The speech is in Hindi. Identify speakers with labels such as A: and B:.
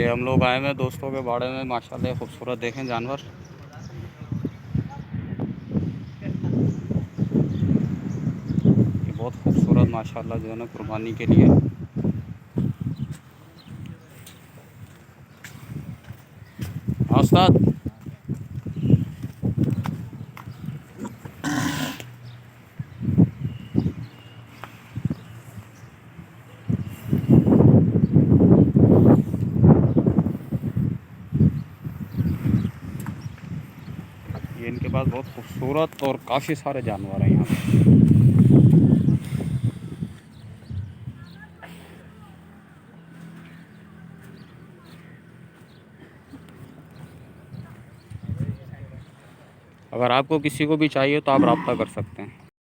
A: ये हम लोग आए हैं दोस्तों के बाड़े में, माशाल्लाह खूबसूरत देखें जानवर। ये बहुत खूबसूरत माशाल्लाह जो है ना कुर्बानी के लिए। हाँ उस्ताद, ये इनके पास बहुत खूबसूरत और काफ़ी सारे जानवर हैं यहाँ पे। अगर आपको किसी को भी चाहिए तो आप रब्ता कर सकते हैं।